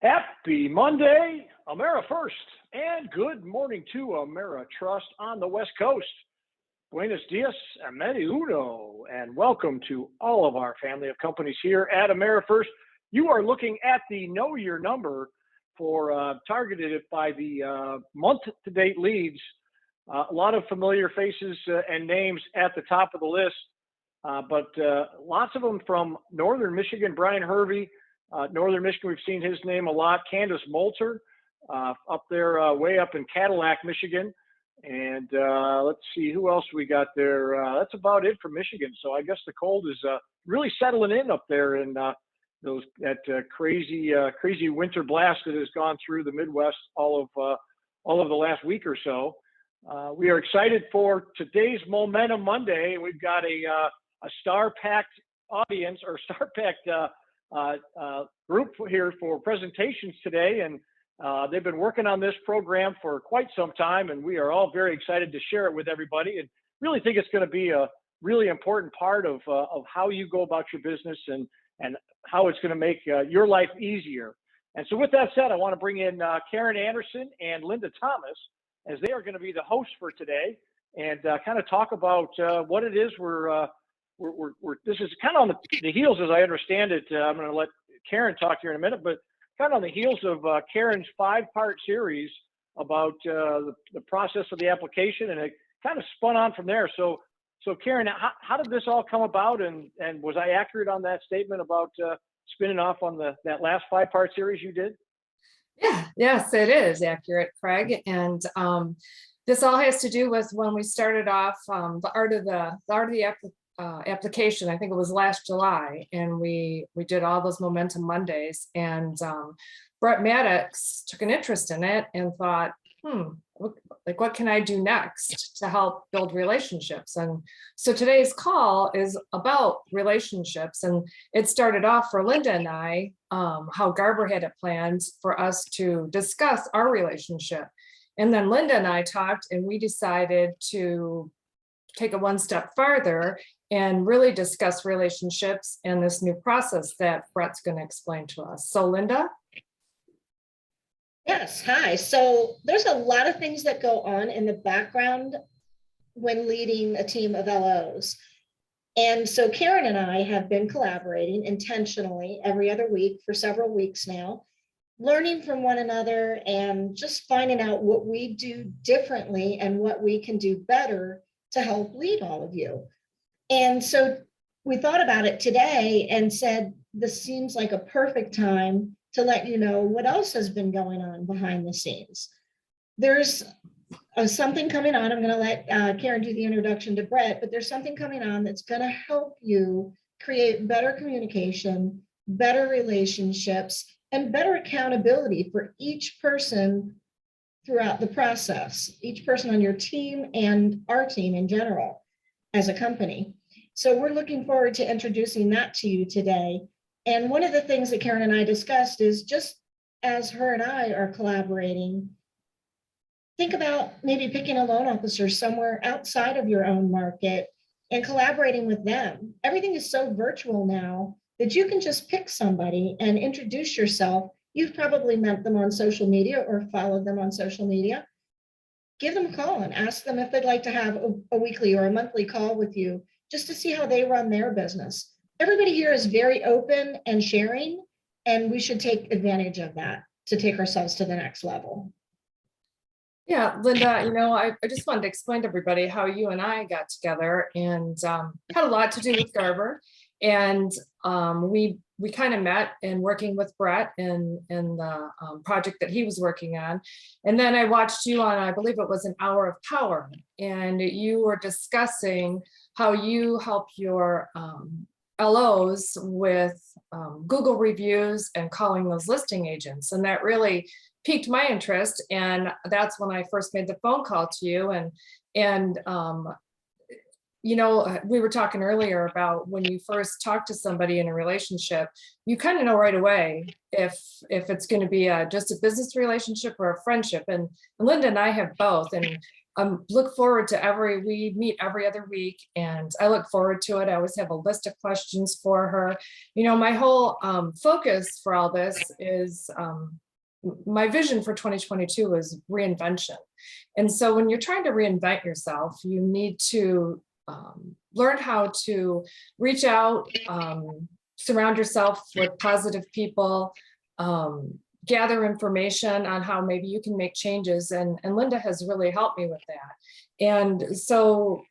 Happy Monday, Amera First, and good morning to Amera Trust on the West Coast. Buenos dias, Ameriuno, and welcome to all of our family of companies here at Amera First. You are looking at the Know Your Number for targeted by the month-to-date leads. A lot of familiar faces and names at the top of the list, but lots of them from Northern Michigan. Brian Hervey. Northern Michigan, we've seen his name a lot. Candace Moulter, up there, way up in Cadillac, Michigan. And let's see who else we got there. That's about it for Michigan. So I guess the cold is really settling in up there in that crazy winter blast that has gone through the Midwest all of the last week or so. We are excited for today's Momentum Monday. We've got a star-packed audience or star-packed group here for presentations today, and they've been working on this program for quite some time, and we are all very excited to share it with everybody, and really think it's going to be a really important part of how you go about your business and how it's going to make your life easier. And so with that said, I want to bring in Karen Anderson and Linda Thomas, as they are going to be the hosts for today, and kind of talk about what it is this is kind of on the heels, as I understand it. I'm going to let Karen talk here in a minute, but kind of on the heels of Karen's 5-part series about the process of the application, and it kind of spun on from there. So Karen, how did this all come about, and was I accurate on that statement about spinning off on that last 5-part series you did? Yeah, yes, it is accurate, Craig. And this all has to do with when we started off the art of the application. I think it was last July, and we did all those Momentum Mondays, and Brett Maddex took an interest in it and thought, what can I do next to help build relationships? And so today's call is about relationships, and it started off for Linda and I, how Garber had it planned for us to discuss our relationship. And then Linda and I talked, and we decided to take it one step farther and really discuss relationships and this new process that Brett's going to explain to us. So Linda? Yes, hi. So there's a lot of things that go on in the background when leading a team of LOs. And so Karen and I have been collaborating intentionally every other week for several weeks now, learning from one another and just finding out what we do differently and what we can do better to help lead all of you. And so we thought about it today and said, this seems like a perfect time to let you know what else has been going on behind the scenes. There's something coming on. I'm going to let Karen do the introduction to Brett, but there's something coming on that's going to help you create better communication, better relationships, and better accountability for each person throughout the process, each person on your team and our team in general as a company. So we're looking forward to introducing that to you today. And one of the things that Karen and I discussed is, just as her and I are collaborating, think about maybe picking a loan officer somewhere outside of your own market and collaborating with them. Everything is so virtual now that you can just pick somebody and introduce yourself. You've probably met them on social media or followed them on social media. Give them a call and ask them if they'd like to have a weekly or a monthly call with you, just to see how they run their business. Everybody here is very open and sharing, and we should take advantage of that to take ourselves to the next level. Yeah, Linda, I just wanted to explain to everybody how you and I got together, and had a lot to do with Garber. And we kind of met in working with Brett in the project that he was working on. And then I watched you on, I believe it was an Hour of Power, and you were discussing how you help your LOs with Google reviews and calling those listing agents. And that really piqued my interest. And that's when I first made the phone call to you. And we were talking earlier about when you first talk to somebody in a relationship, you kind of know right away if it's going to be just a business relationship or a friendship. And Linda and I have both. And look forward to we meet every other week, and I look forward to it. I always have a list of questions for her. You know, my whole focus for all this is my vision for 2022 is reinvention. And so when you're trying to reinvent yourself, you need to learn how to reach out, surround yourself with positive people, gather information on how maybe you can make changes. And Linda has really helped me with that. And so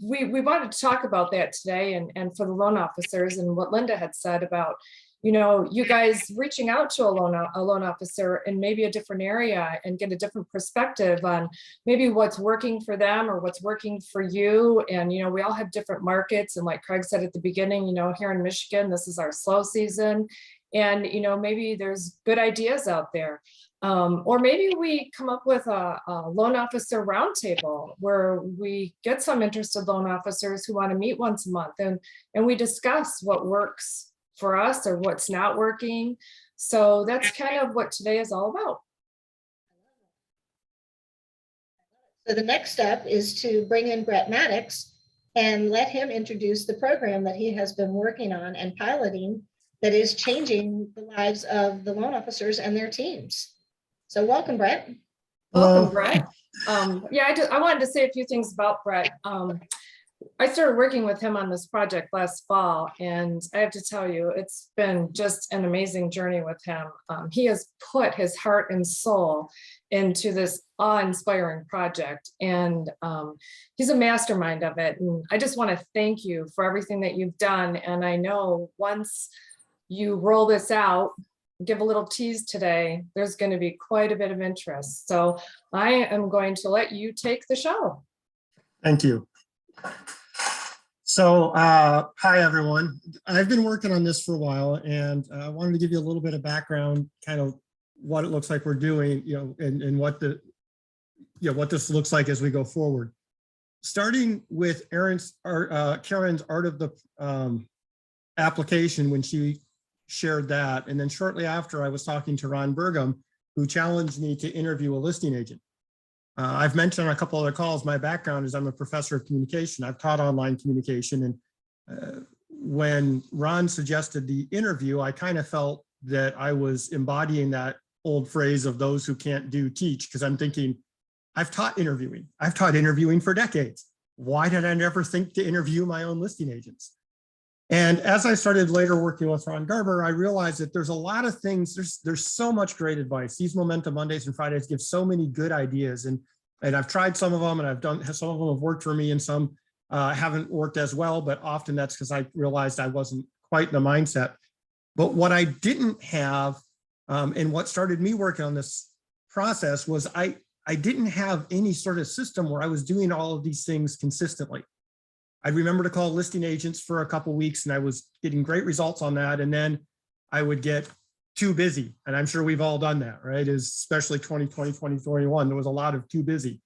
we wanted to talk about that today, and for the loan officers, and what Linda had said about, you know, you guys reaching out to a loan officer in maybe a different area and get a different perspective on maybe what's working for them or what's working for you. And, you know, we all have different markets. And like Craig said at the beginning, you know, here in Michigan, this is our slow season. And, you know, maybe there's good ideas out there. Or maybe we come up with a loan officer roundtable where we get some interested loan officers who want to meet once a month, and we discuss what works for us or what's not working. So that's kind of what today is all about. So the next step is to bring in Brett Maddex and let him introduce the program that he has been working on and piloting that is changing the lives of the loan officers and their teams. So welcome, Brett. Welcome, Brett. I wanted to say a few things about Brett. I started working with him on this project last fall, and I have to tell you, it's been just an amazing journey with him. He has put his heart and soul into this awe-inspiring project, and he's a mastermind of it. And I just want to thank you for everything that you've done. And I know once you roll this out, give a little tease today, there's going to be quite a bit of interest. So I am going to let you take the show. Thank you. So, hi everyone. I've been working on this for a while, and I wanted to give you a little bit of background, kind of what it looks like we're doing, you know, and what what this looks like as we go forward. Starting with Karen's Art of the application when she shared that, and then shortly after I was talking to Ron Burgum, who challenged me to interview a listing agent. I've mentioned on a couple other calls, my background is I'm a professor of communication. I've taught online communication. And when Ron suggested the interview, I kind of felt that I was embodying that old phrase of those who can't do teach, because I'm thinking, I've taught interviewing. I've taught interviewing for decades. Why did I never think to interview my own listing agents? And as I started later working with Ron Garber, I realized that there's a lot of things, there's so much great advice. These Momentum Mondays and Fridays give so many good ideas. And I've tried some of them, and some of them have worked for me, and some haven't worked as well, but often that's because I realized I wasn't quite in the mindset. But what I didn't have, and what started me working on this process was I didn't have any sort of system where I was doing all of these things consistently. I remember to call listing agents for a couple of weeks, and I was getting great results on that. And then I would get too busy. And I'm sure we've all done that, right? Especially 2020, 2021, there was a lot of too busy.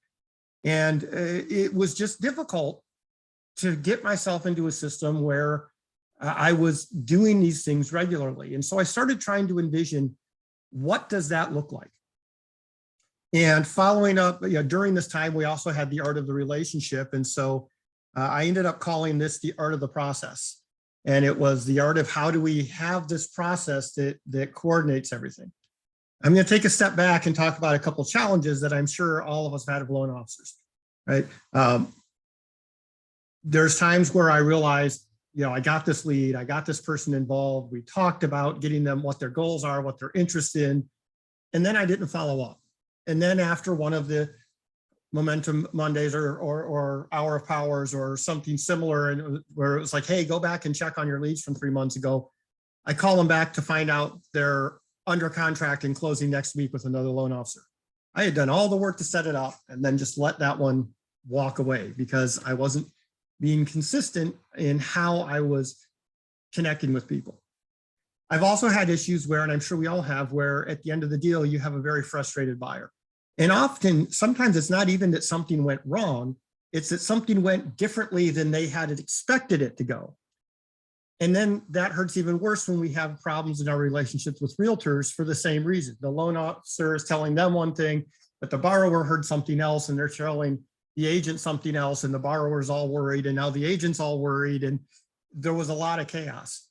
And it was just difficult to get myself into a system where I was doing these things regularly. And so I started trying to envision, what does that look like? And following up, during this time, we also had the art of the relationship. And so I ended up calling this the art of the process. And it was the art of how do we have this process that coordinates everything. I'm going to take a step back and talk about a couple of challenges that I'm sure all of us have had as loan officers, right? There's times where I realized, I got this lead, I got this person involved. We talked about getting them what their goals are, what they're interested in, and then I didn't follow up. And then after one of the Momentum Mondays or Hour of Powers or something similar, and where it was like, hey, go back and check on your leads from 3 months ago, I call them back to find out they're under contract and closing next week with another loan officer. I had done all the work to set it up and then just let that one walk away because I wasn't being consistent in how I was connecting with people. I've also had issues where, and I'm sure we all have, where at the end of the deal, you have a very frustrated buyer. And sometimes it's not even that something went wrong, it's that something went differently than they had expected it to go. And then that hurts even worse when we have problems in our relationships with realtors for the same reason. The loan officer is telling them one thing, but the borrower heard something else and they're telling the agent something else, and the borrower's all worried, and now the agent's all worried, and there was a lot of chaos.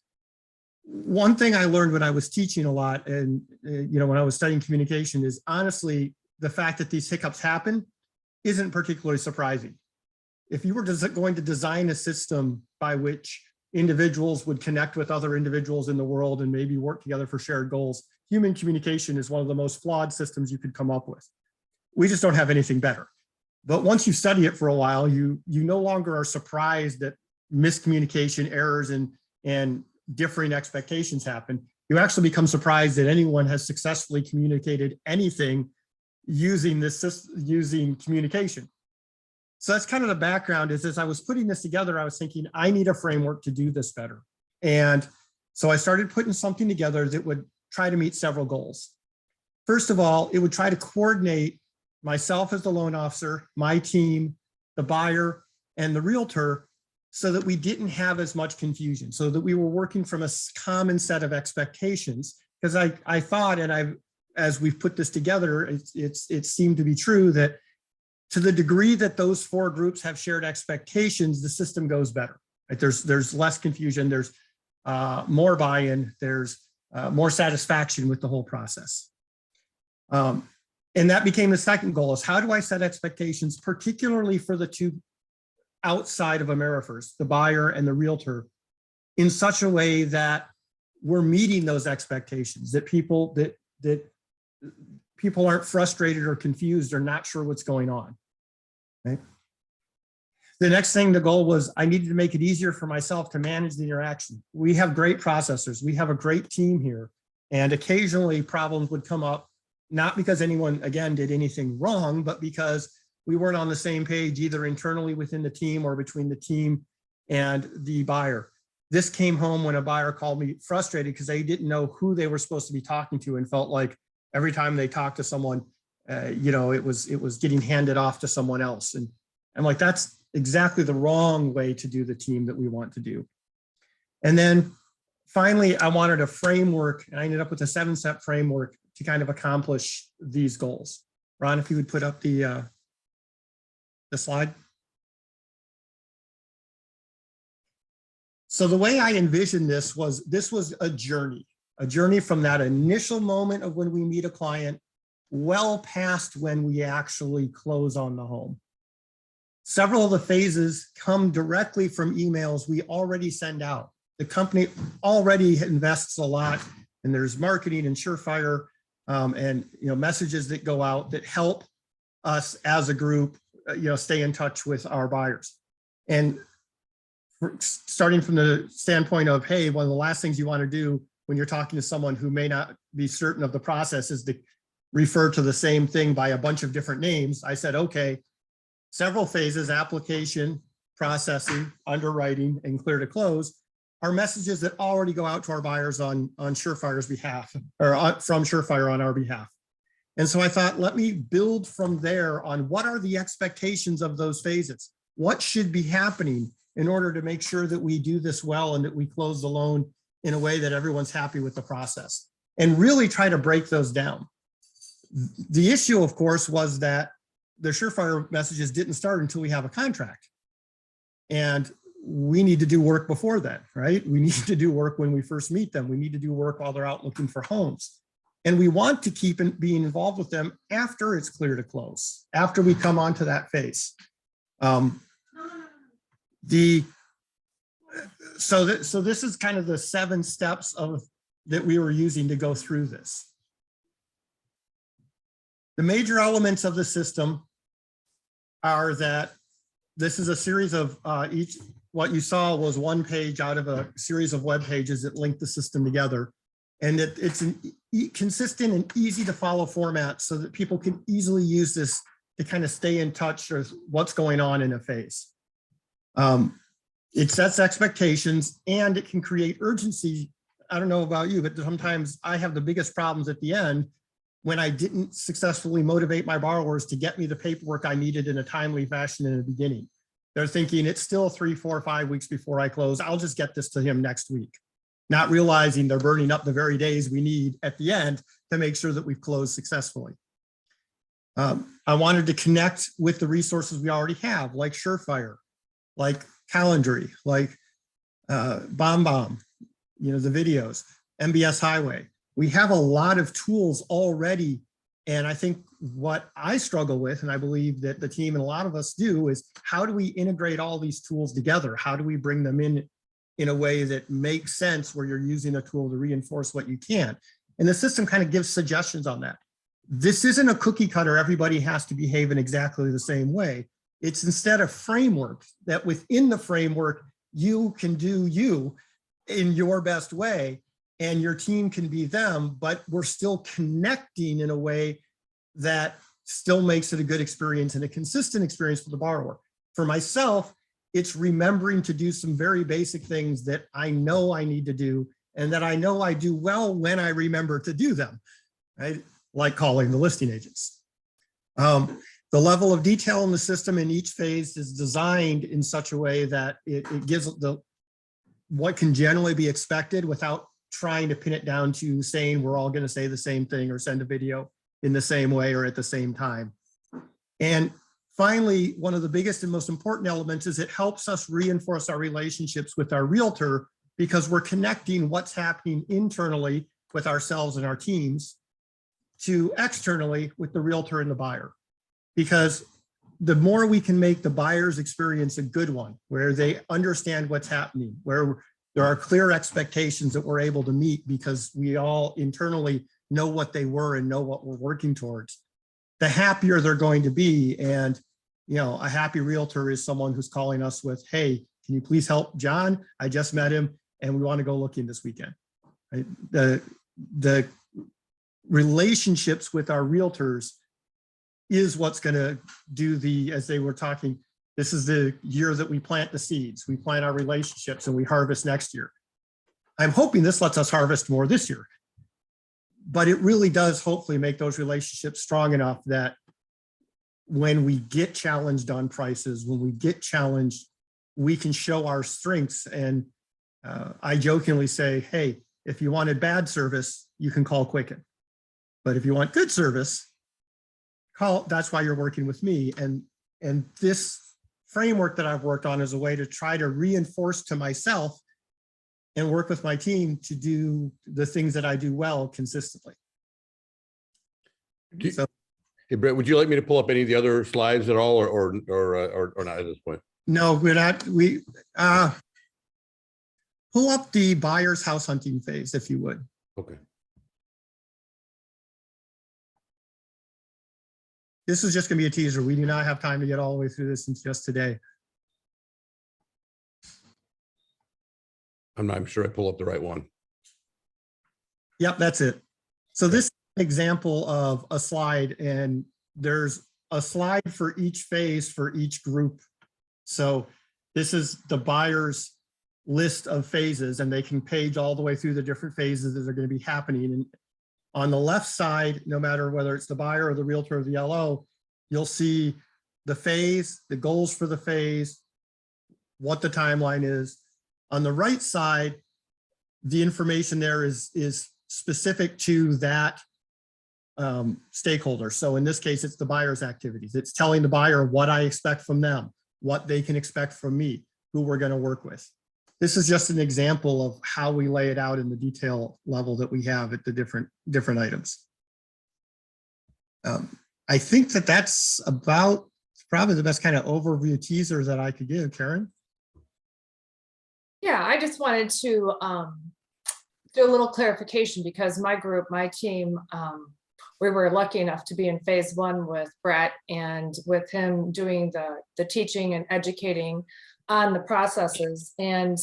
One thing I learned when I was teaching a lot, and when I was studying communication, is honestly, the fact that these hiccups happen isn't particularly surprising. If you were going to design a system by which individuals would connect with other individuals in the world and maybe work together for shared goals, human communication is one of the most flawed systems you could come up with. We just don't have anything better. But once you study it for a while, you no longer are surprised that miscommunication, errors, and differing expectations happen. You actually become surprised that anyone has successfully communicated anything using communication. So that's kind of the background. Is as I was putting this together, I was thinking, I need a framework to do this better. And so I started putting something together that would try to meet several goals. First of all, it would try to coordinate myself as the loan officer, my team, the buyer, and the realtor, so that we didn't have as much confusion, so that we were working from a common set of expectations. Because I thought, and as we've put this together, it seemed to be true that to the degree that those four groups have shared expectations, the system goes better. Right? There's less confusion, there's more buy-in, there's more satisfaction with the whole process. And that became the second goal, is how do I set expectations, particularly for the two outside of AmeriFirst, the buyer and the realtor, in such a way that we're meeting those expectations, that people aren't frustrated or confused or not sure what's going on. Okay? The next thing, the goal was I needed to make it easier for myself to manage the interaction. We have great processors. We have a great team here. And occasionally problems would come up, not because anyone, again, did anything wrong, but because we weren't on the same page, either internally within the team or between the team and the buyer. This came home when a buyer called me frustrated because they didn't know who they were supposed to be talking to and felt like every time they talked to someone, it was getting handed off to someone else. And I'm like, that's exactly the wrong way to do the team that we want to do. And then finally, I wanted a framework, and I ended up with a 7-step framework to kind of accomplish these goals. Ron, if you would put up the slide. So the way I envisioned this was a journey from that initial moment of when we meet a client, well past when we actually close on the home. Several of the phases come directly from emails we already send out. The company already invests a lot, and there's marketing and Surefire and messages that go out that help us as a group stay in touch with our buyers. And starting from the standpoint of, hey, one of the last things you want to do when you're talking to someone who may not be certain of the process is to refer to the same thing by a bunch of different names. I said, okay, several phases: application, processing, underwriting, and clear to close are messages that already go out to our buyers on Surefire's behalf, or from Surefire on our behalf. And so I thought, let me build from there on what are the expectations of those phases? What should be happening in order to make sure that we do this well and that we close the loan in a way that everyone's happy with the process, and really try to break those down. The issue, of course, was that the Surefire messages didn't start until we have a contract. And we need to do work before then, right? We need to do work when we first meet them. We need to do work while they're out looking for homes. And we want to keep being involved with them after it's clear to close, after we come onto that phase. So this is kind of the 7 steps that we were using to go through this. The major elements of the system are that this is a series of what you saw was one page out of a series of web pages that link the system together. And it's an consistent and easy to follow format so that people can easily use this to kind of stay in touch with what's going on in a phase. It sets expectations and it can create urgency. I don't know about you, but sometimes I have the biggest problems at the end when I didn't successfully motivate my borrowers to get me the paperwork I needed in a timely fashion in the beginning. They're thinking it's still 3, 4, 5 weeks before I close. I'll just get this to him next week, not realizing they're burning up the very days we need at the end to make sure that we've closed successfully. I wanted to connect with the resources we already have, like Surefire, like Calendly, like BombBomb, the videos, MBS Highway. We have a lot of tools already. And I think what I struggle with, and I believe that the team and a lot of us do, is how do we integrate all these tools together? How do we bring them in a way that makes sense where you're using a tool to reinforce what you can? And the system kind of gives suggestions on that. This isn't a cookie cutter. Everybody has to behave in exactly the same way. It's instead a framework that within the framework, you can do you in your best way, and your team can be them, but we're still connecting in a way that still makes it a good experience and a consistent experience for the borrower. For myself, it's remembering to do some very basic things that I know I need to do and that I know I do well when I remember to do them, right? Like calling the listing agents. The level of detail in the system in each phase is designed in such a way that it gives what can generally be expected without trying to pin it down to saying we're all going to say the same thing or send a video in the same way or at the same time. And finally, one of the biggest and most important elements is it helps us reinforce our relationships with our realtor, because we're connecting what's happening internally with ourselves and our teams to externally with the realtor and the buyer. Because the more we can make the buyer's experience a good one, where they understand what's happening, where there are clear expectations that we're able to meet because we all internally know what they were and know what we're working towards, the happier they're going to be. And, a happy realtor is someone who's calling us with, hey, can you please help John? I just met him and we want to go looking this weekend. Right? The relationships with our realtors is what's going to do as they were talking, this is the year that we plant the seeds. We plant our relationships and we harvest next year. I'm hoping this lets us harvest more this year, but it really does hopefully make those relationships strong enough that when we get challenged on prices, when we get challenged, we can show our strengths. And I jokingly say, hey, if you wanted bad service, you can call Quicken. But if you want good service, that's why you're working with me. And this framework that I've worked on is a way to try to reinforce to myself and work with my team to do the things that I do well consistently. Hey, Brett, would you like me to pull up any of the other slides at all, or not at this point? No, we're not. Pull up the buyer's house hunting phase, if you would. Okay. This is just going to be a teaser. We do not have time to get all the way through this in just today. I'm not sure I pull up the right one. Yep, that's it. So this is an example of a slide, and there's a slide for each phase for each group. So this is the buyer's list of phases, and they can page all the way through the different phases that are going to be happening. And on the left side, no matter whether it's the buyer or the realtor or the LO, you'll see the phase, the goals for the phase, what the timeline is. On the right side, the information there is specific to that stakeholder. So in this case, it's the buyer's activities. It's telling the buyer what I expect from them, what they can expect from me, who we're going to work with. This is just an example of how we lay it out in the detail level that we have at the different items. I think that's about probably the best kind of overview teaser that I could give, Karen. Yeah, I just wanted to do a little clarification because my group, my team, we were lucky enough to be in phase one with Brett, and with him doing the teaching and educating on the processes. And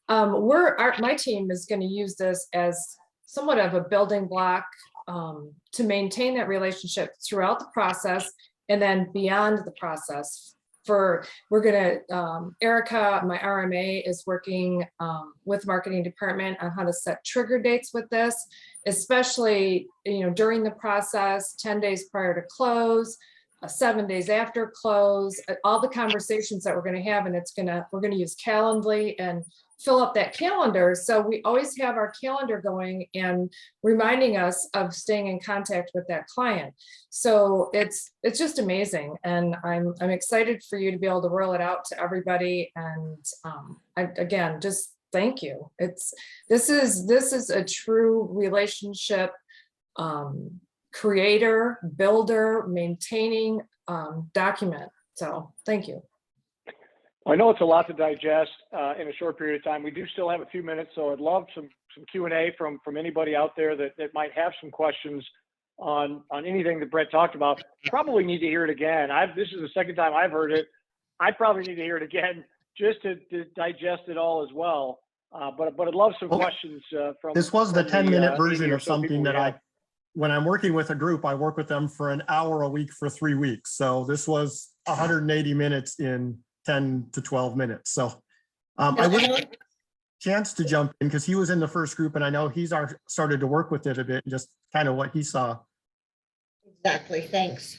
my team is going to use this as somewhat of a building block to maintain that relationship throughout the process and then beyond the process. Erica, my RMA, is working with marketing department on how to set trigger dates with this, especially during the process, 10 days prior to close, 7 days after close, all the conversations that we're going to have, and we're going to use Calendly and fill up that calendar. So we always have our calendar going and reminding us of staying in contact with that client. So it's just amazing. And I'm excited for you to be able to roll it out to everybody. And again, just thank you. This is a true relationship creator, builder, maintaining document. So thank you. I know it's a lot to digest in a short period of time. We do still have a few minutes, so I'd love some Q&A from anybody out there that might have some questions on anything that Brett talked about. Probably need to hear it again. This is the second time I've heard it. I probably need to hear it again just to digest it all as well. But I'd love some questions from. This was the 10-minute version of so something that when I'm working with a group, I work with them for an hour a week for 3 weeks. So this was 180 minutes in 10 to 12 minutes. So I would have a chance to jump in because he was in the first group and I know he's started to work with it a bit, just kind of what he saw. Exactly. Thanks.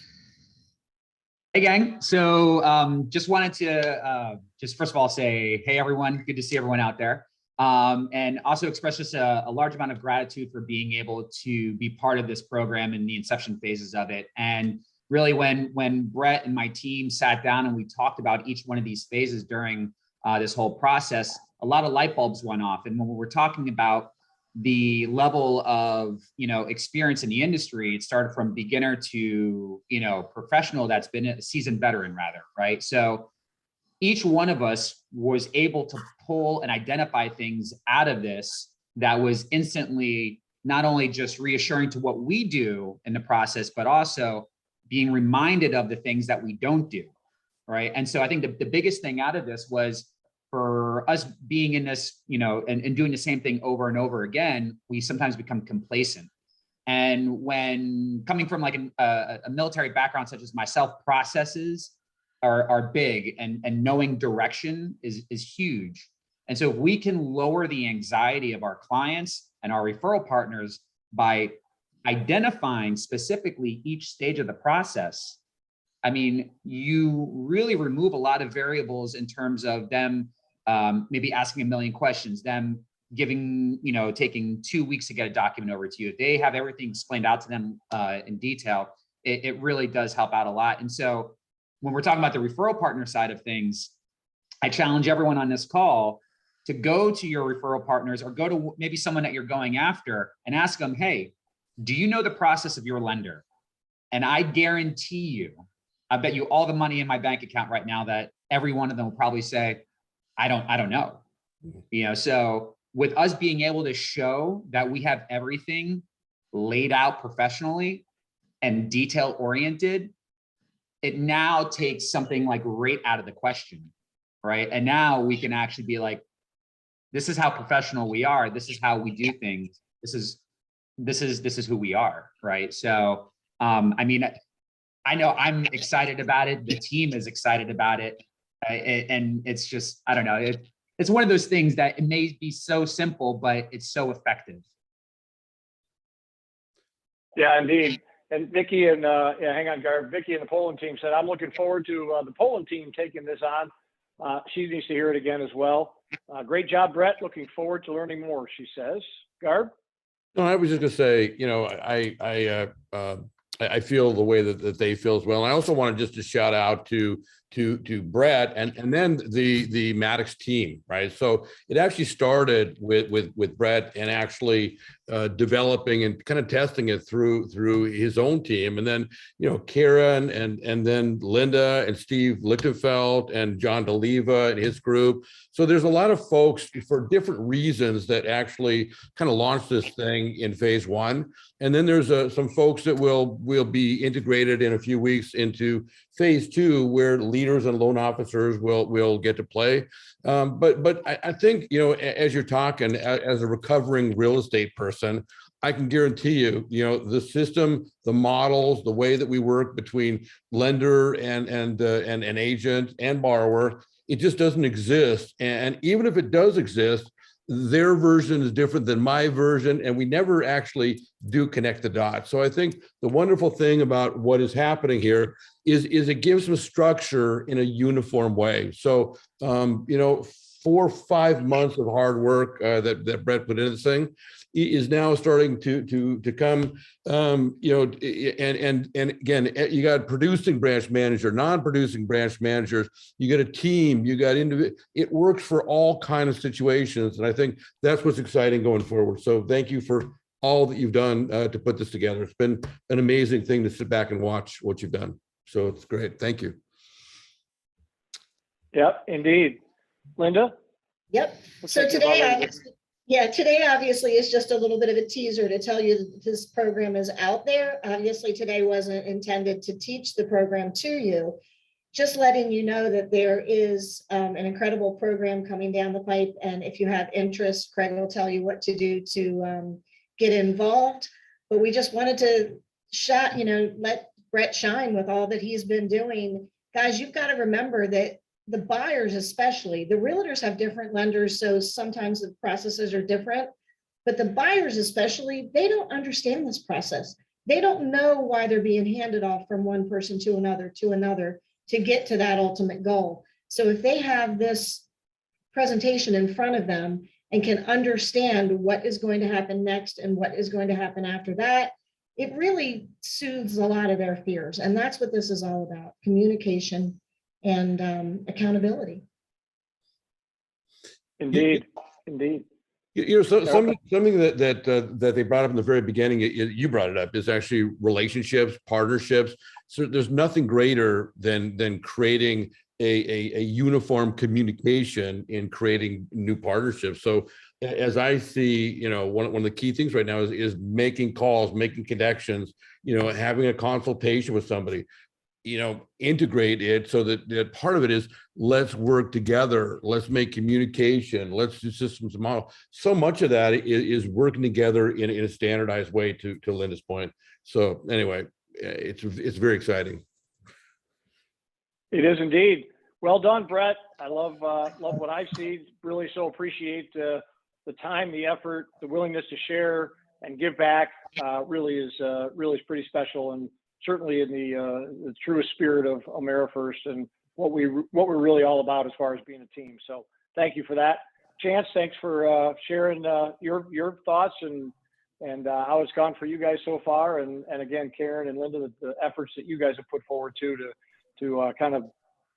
Hey gang. So just wanted to just first of all say, hey everyone, good to see everyone out there. And also express just a large amount of gratitude for being able to be part of this program in the inception phases of it. And really when Brett and my team sat down and we talked about each one of these phases during this whole process, a lot of light bulbs went off. And when we were talking about the level of, experience in the industry, it started from beginner to, professional that's been a seasoned veteran rather, right? So each one of us was able to pull and identify things out of this that was instantly not only just reassuring to what we do in the process, but also being reminded of the things that we don't do, right? And so I think the biggest thing out of this was for us being in this, and doing the same thing over and over again, we sometimes become complacent. And when coming from like a military background such as myself, processes are big and knowing direction is huge. And so if we can lower the anxiety of our clients and our referral partners by identifying specifically each stage of the process, I mean, you really remove a lot of variables in terms of them maybe asking a million questions, them giving, taking 2 weeks to get a document over to you. If they have everything explained out to them in detail, it really does help out a lot. And so when we're talking about the referral partner side of things, I challenge everyone on this call to go to your referral partners or go to maybe someone that you're going after and ask them, hey, do you know the process of your lender? And I guarantee you, I bet you all the money in my bank account right now that every one of them will probably say, I don't know. So with us being able to show that we have everything laid out professionally and detail oriented, it now takes something like rate out of the question, right? And now we can actually be like, this is how professional we are. This is how we do things. This is who we are, right? So, I mean, I know I'm excited about it. The team is excited about it. And it's just, I don't know. It's one of those things that it may be so simple, but it's so effective. Yeah, indeed. And Vicky and hang on, Garb. Vicky and the Poland team said, I'm looking forward to the Poland team taking this on. She needs to hear it again as well. Great job, Brett. Looking forward to learning more, she says. Garb? No, I was just gonna say, I feel the way that they feel as well. And I also wanted just to shout out to Brett and then the Maddex team, right? So it actually started with Brett and actually developing and kind of testing it through his own team, and then Karen and then Linda and Steve Lichtenfeld and John DeLeva and his group. So there's a lot of folks for different reasons that actually kind of launched this thing in phase one, and then there's some folks that will be integrated in a few weeks into phase two, where leaders and loan officers will get to play. But I think, as you're talking, as a recovering real estate person, I can guarantee you, the system, the models, the way that we work between lender and an agent and borrower, it just doesn't exist. And even if it does exist, their version is different than my version, and we never actually do connect the dots. So I think the wonderful thing about what is happening here is it gives some structure in a uniform way. So, 4 or 5 months of hard work that Brett put into this thing is now starting to come. And again, you got producing branch manager, non-producing branch managers, you got a team, you got individual. It works for all kind of situations, and I think that's what's exciting going forward. So thank you for all that you've done to put this together. It's been an amazing thing to sit back and watch what you've done. So it's great. Thank you. Yep, indeed. Linda? Yep. What's So thinking about today, Linda? today obviously is just a little bit of a teaser to tell you that this program is out there. Obviously, today wasn't intended to teach the program to you, just letting you know that there is an incredible program coming down the pipe. And if you have interest, Craig will tell you what to do to get involved. But we just wanted to let Brett shine with all that he's been doing. Guys, you've got to remember that the buyers, especially the realtors, have different lenders, so sometimes the processes are different, but the buyers especially, they don't understand this process. They don't know why they're being handed off from one person to another to get to that ultimate goal. So if they have this presentation in front of them and can understand what is going to happen next and what is going to happen after that, it really soothes a lot of their fears. And that's what this is all about: communication and accountability. Indeed. Something that they brought up in the very beginning, you brought it up, is actually relationships, partnerships. So there's nothing greater than creating a uniform communication in creating new partnerships. So as I see, one of the key things right now is making calls, making connections, having a consultation with somebody, integrate it so that part of it is, let's work together, let's make communication, let's do systems model. So much of that is working together in a standardized way, to Linda's point. So anyway, it's very exciting. It is indeed. Well done, Brett. I love what I see. Really so appreciate the time, the effort, the willingness to share and give back. Really is pretty special, and certainly in the truest spirit of AmeriFirst and what we're really all about as far as being a team. So thank you for that. Chance, thanks for sharing your thoughts and how it's gone for you guys so far. And again, Karen and Linda, the efforts that you guys have put forward to kind of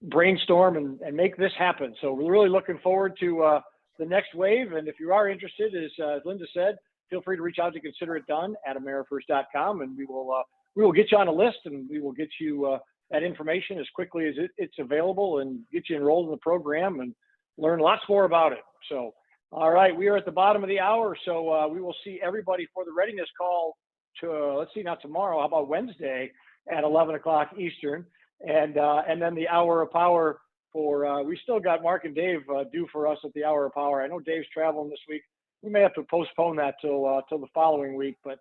brainstorm and make this happen. So we're really looking forward to the next wave. And if you are interested, as Linda said, feel free to reach out to Consider It Done at AmeriFirst.com, and we will get you on a list, and we will get you that information as quickly as it's available and get you enrolled in the program and learn lots more about it. So, all right, we are at the bottom of the hour. So we will see everybody for the readiness call not tomorrow, how about Wednesday at 11 o'clock Eastern. And then the hour of power we still got Mark and Dave due for us at the hour of power. I know Dave's traveling this week. We may have to postpone that till the following week, but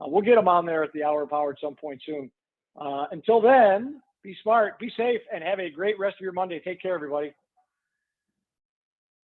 we'll get them on there at the hour of power at some point soon. Until then, be smart, be safe, and have a great rest of your Monday. Take care, everybody.